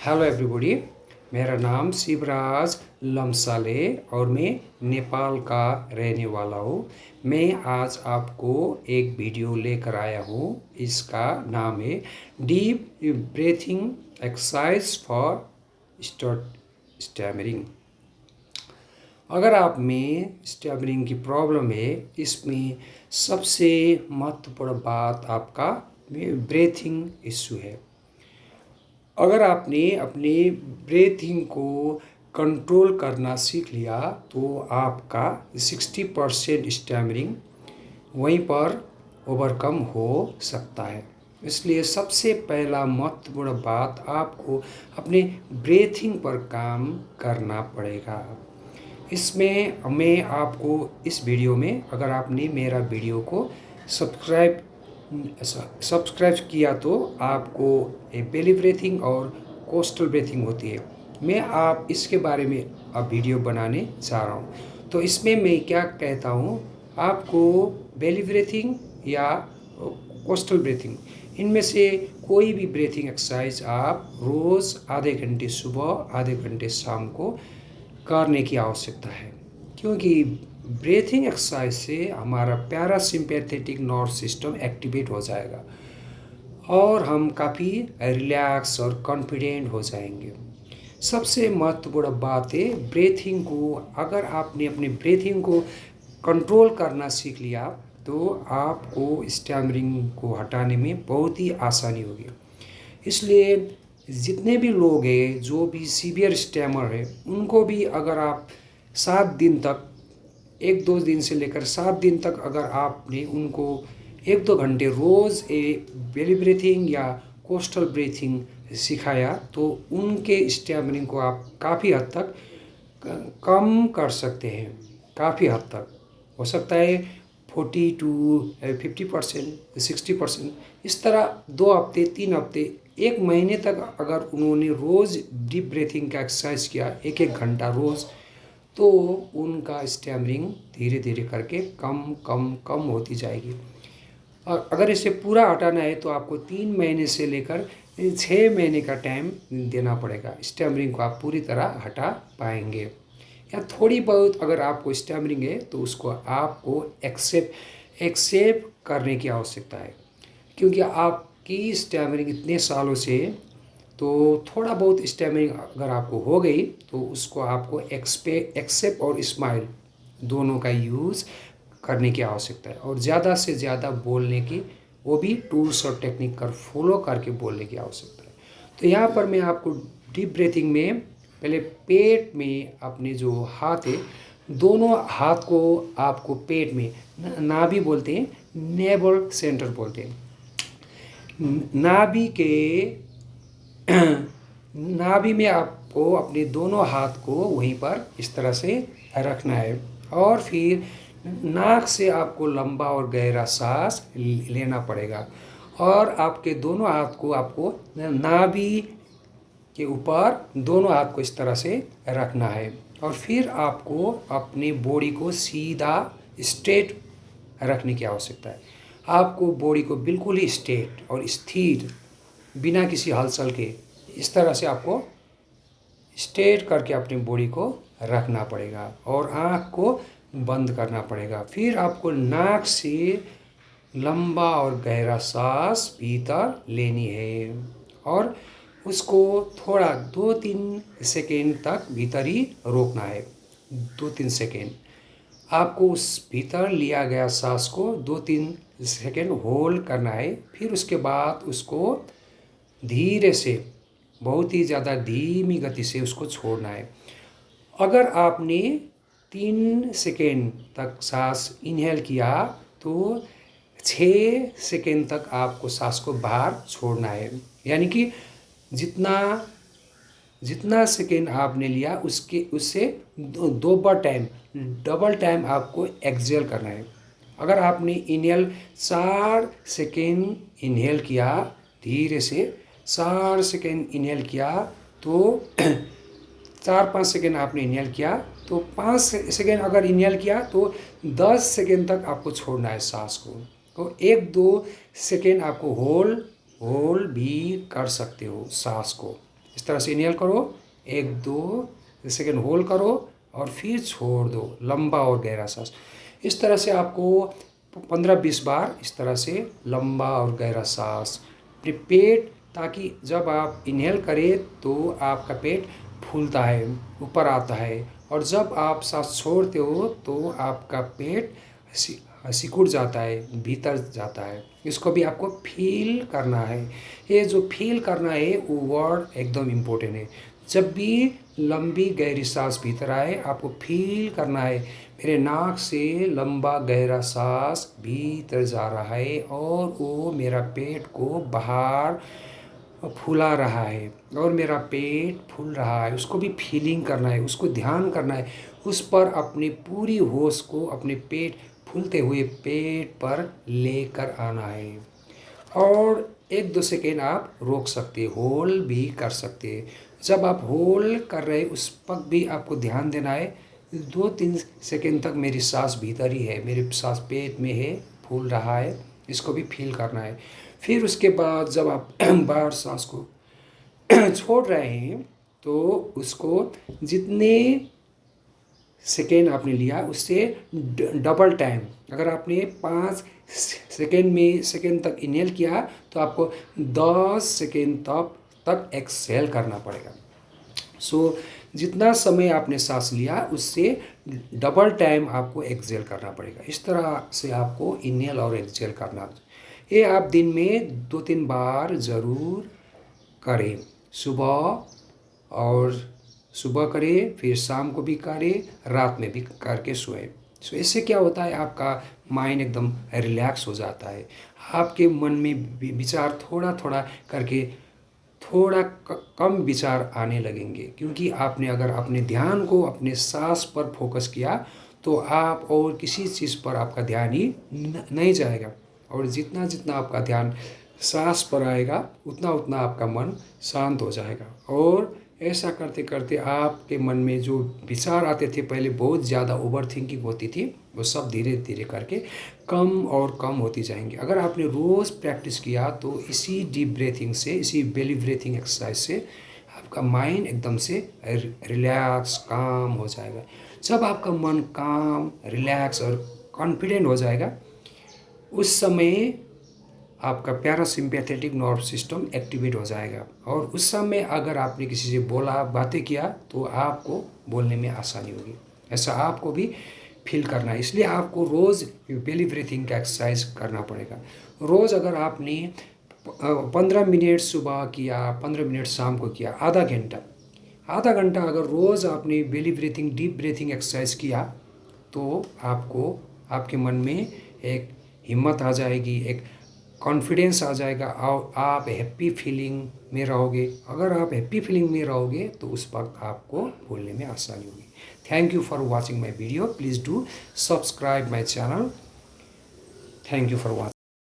Hello everybody. मेरा नाम शिवराज लम्साले और मैं नेपाल का रहने वाला हूँ। मैं आज आपको एक वीडियो लेकर आया हूँ। इसका नाम है deep breathing exercise for stammering. अगर आप में स्टैमरिंग की प्रॉब्लम है, इसमें सबसे महत्वपूर्ण बात आपका ब्रीथिंग इशू है। अगर आपने अपने ब्रीथिंग को कंट्रोल करना सीख लिया तो आपका 60% स्टैमरिंग वहीं पर ओवरकम हो सकता है। इसलिए सबसे पहला महत्वपूर्ण बात आपको अपने ब्रीथिंग पर काम करना पड़ेगा। इसमें मैं आपको इस वीडियो में, अगर आपने मेरा वीडियो को सब्सक्राइब किया तो आपको बेली ब्रीथिंग और कोस्टल ब्रीथिंग होती है। मैं आप इसके बारे में अब वीडियो बनाने जा रहा हूँ। तो इसमें मैं क्या कहता हूँ, आपको बेली ब्रीथिंग या कोस्टल ब्रीथिंग, इनमें से कोई भी ब्रीथिंग एक्सरसाइज आप रोज़ आधे घंटे सुबह आधे घंटे शाम को करने की आवश्यकता है। क्योंकि ब्रीथिंग एक्सरसाइज से हमारा पैरासिम्पैथेटिक नर्व सिस्टम एक्टिवेट हो जाएगा और हम काफ़ी रिलैक्स और कॉन्फिडेंट हो जाएंगे। सबसे महत्वपूर्ण बात है ब्रीथिंग को, अगर आपने अपनी ब्रीथिंग को कंट्रोल करना सीख लिया तो आपको स्टैमरिंग को हटाने में बहुत ही आसानी होगी। इसलिए जितने भी लोग हैं जो भी सीवियर स्टैमर है, उनको भी अगर आप 7 दिन तक, 1-2 दिन से लेकर 7 दिन तक अगर आपने उनको 1-2 घंटे रोज़ बेली ब्रीथिंग या कोस्टल ब्रीथिंग सिखाया तो उनके स्टैमरिंग को आप काफ़ी हद तक कम कर सकते हैं। काफ़ी हद तक हो सकता है 40 to 50%, 60%। इस तरह 2 हफ्ते, 3 हफ्ते, 1 महीने तक अगर उन्होंने रोज़ डीप ब्रीथिंग का एक्सरसाइज किया 1-1 घंटा रोज़, तो उनका स्टैमरिंग धीरे धीरे करके कम कम कम होती जाएगी। और अगर इसे पूरा हटाना है तो आपको 3 महीने से लेकर 6 महीने का टाइम देना पड़ेगा। स्टैमरिंग को आप पूरी तरह हटा पाएंगे। या थोड़ी बहुत अगर आपको स्टैमरिंग है तो उसको आपको एक्सेप्ट करने की आवश्यकता है। क्योंकि आपकी स्टैमरिंग इतने सालों से, तो थोड़ा बहुत स्टैमरिंग अगर आपको हो गई तो उसको आपको एक्सेप्ट और स्माइल दोनों का यूज़ करने की आवश्यकता है। और ज़्यादा से ज़्यादा बोलने की, वो भी टूल्स और टेक्निक कर फॉलो करके बोलने की आवश्यकता है। तो यहाँ पर मैं आपको डीप ब्रीथिंग में पहले पेट में अपने जो हाथ है, दोनों हाथ को आपको पेट में, नाभि बोलते हैं, नेवल सेंटर बोलते हैं, नाभि में आपको अपने दोनों हाथ को वहीं पर इस तरह से रखना है। और फिर नाक से आपको लंबा और गहरा सांस लेना पड़ेगा और आपके दोनों हाथ को आपको नाभि के ऊपर दोनों हाथ को इस तरह से रखना है। और फिर आपको अपनी बॉडी को सीधा स्ट्रेट रखने की आवश्यकता है। आपको बॉडी को बिल्कुल ही स्ट्रेट और स्थिर, बिना किसी हलचल के, इस तरह से आपको स्ट्रेट करके अपनी बॉडी को रखना पड़ेगा और आँख को बंद करना पड़ेगा। फिर आपको नाक से लंबा और गहरा सांस भीतर लेनी है और उसको थोड़ा 2-3 सेकेंड तक भीतर ही रोकना है। 2-3 सेकेंड आपको उस भीतर लिया गया सांस को 2-3 सेकेंड होल्ड करना है। फिर उसके बाद उसको धीरे से, बहुत ही ज़्यादा धीमी गति से उसको छोड़ना है। अगर आपने 3 सेकेंड तक सांस इनहेल किया तो 6 सेकेंड तक आपको सांस को बाहर छोड़ना है। यानी कि जितना सेकेंड आपने लिया उससे डबल टाइम आपको एक्सहेल करना है। अगर आपने इनहेल 4 सेकेंड इनहेल किया, धीरे से 4 सेकेंड इनहेल किया, तो 4-5 सेकेंड आपने इनहेल किया तो 5 सेकेंड अगर इनहेल किया तो 10 सेकेंड तक आपको छोड़ना है सांस को। तो 1-2 सेकेंड आपको होल्ड भी कर सकते हो सांस को। इस तरह से इनहेल करो, 1-2 सेकेंड होल्ड करो और फिर छोड़ दो, लंबा और गहरा सांस। इस तरह से आपको 15-20 बार इस तरह से लंबा और गहरा सांस अपने पेट, ताकि जब आप इनहेल करें तो आपका पेट फूलता है, ऊपर आता है, और जब आप सांस छोड़ते हो तो आपका पेट सिकुड़ जाता है, भीतर जाता है। इसको भी आपको फील करना है। ये जो फील करना है वो वर्ड एकदम इम्पोर्टेंट है। जब भी लंबी गहरी सांस भीतर आए, आपको फील करना है मेरे नाक से लंबा गहरा सांस भीतर जा रहा है और वो मेरा पेट को बाहर फूला रहा है और मेरा पेट फूल रहा है। उसको भी फीलिंग करना है, उसको ध्यान करना है, उस पर अपनी पूरी होश को अपने पेट फूलते हुए पेट पर लेकर आना है। और 1-2 सेकेंड आप रोक सकते, होल्ड भी कर सकते। जब आप होल्ड कर रहे उस पर भी आपको ध्यान देना है, 2-3 सेकेंड तक मेरी सांस भीतर ही है, मेरी सांस पेट में है, फूल रहा है, इसको भी फील करना है। फिर उसके बाद जब आप बाहर सांस को छोड़ रहे हैं तो उसको जितने सेकेंड आपने लिया उससे डबल टाइम, अगर आपने 5 सेकेंड तक इनहेल किया तो आपको 10 सेकेंड तक एक्सहेल करना पड़ेगा। सो जितना समय आपने सांस लिया उससे डबल टाइम आपको एक्सहेल करना पड़ेगा। इस तरह से आपको इनहेल और एक्सहेल करना। ये आप दिन में 2-3 बार ज़रूर करें, सुबह करें, फिर शाम को भी करें, रात में भी करके सोएं। सो इससे क्या होता है, आपका माइंड एकदम रिलैक्स हो जाता है। आपके मन में विचार थोड़ा थोड़ा करके थोड़ा कम विचार आने लगेंगे, क्योंकि आपने अगर अपने ध्यान को अपने सांस पर फोकस किया तो आप और किसी चीज़ पर आपका ध्यान ही नहीं जाएगा। और जितना जितना आपका ध्यान सांस पर आएगा उतना उतना आपका मन शांत हो जाएगा। और ऐसा करते करते आपके मन में जो विचार आते थे, पहले बहुत ज़्यादा ओवर थिंकिंग होती थी, वो सब धीरे धीरे करके कम और कम होती जाएंगी। अगर आपने रोज़ प्रैक्टिस किया तो इसी डीप ब्रीथिंग से, इसी बेली ब्रीथिंग एक्सरसाइज से आपका माइंड एकदम से रिलैक्स काम हो जाएगा। जब आपका मन काम, रिलैक्स और कॉन्फिडेंट हो जाएगा, उस समय आपका पैरासिम्पैथेटिक नर्व सिस्टम एक्टिवेट हो जाएगा। और उस समय अगर आपने किसी से बोला, बातें किया, तो आपको बोलने में आसानी होगी। ऐसा आपको भी फील करना है। इसलिए आपको रोज़ बेली ब्रीथिंग का एक्सरसाइज करना पड़ेगा। रोज़ अगर आपने 15 मिनट सुबह किया, 15 मिनट शाम को किया, आधा घंटा अगर रोज़ आपने belly breathing, deep breathing exercise किया तो आपको, आपके मन में एक हिम्मत आ जाएगी, एक कॉन्फिडेंस आ जाएगा और आप हैप्पी फीलिंग में रहोगे। अगर आप हैप्पी फीलिंग में रहोगे तो उस वक्त आपको बोलने में आसानी होगी। Thank you for watching my video. Please do subscribe my channel. Thank you for watching.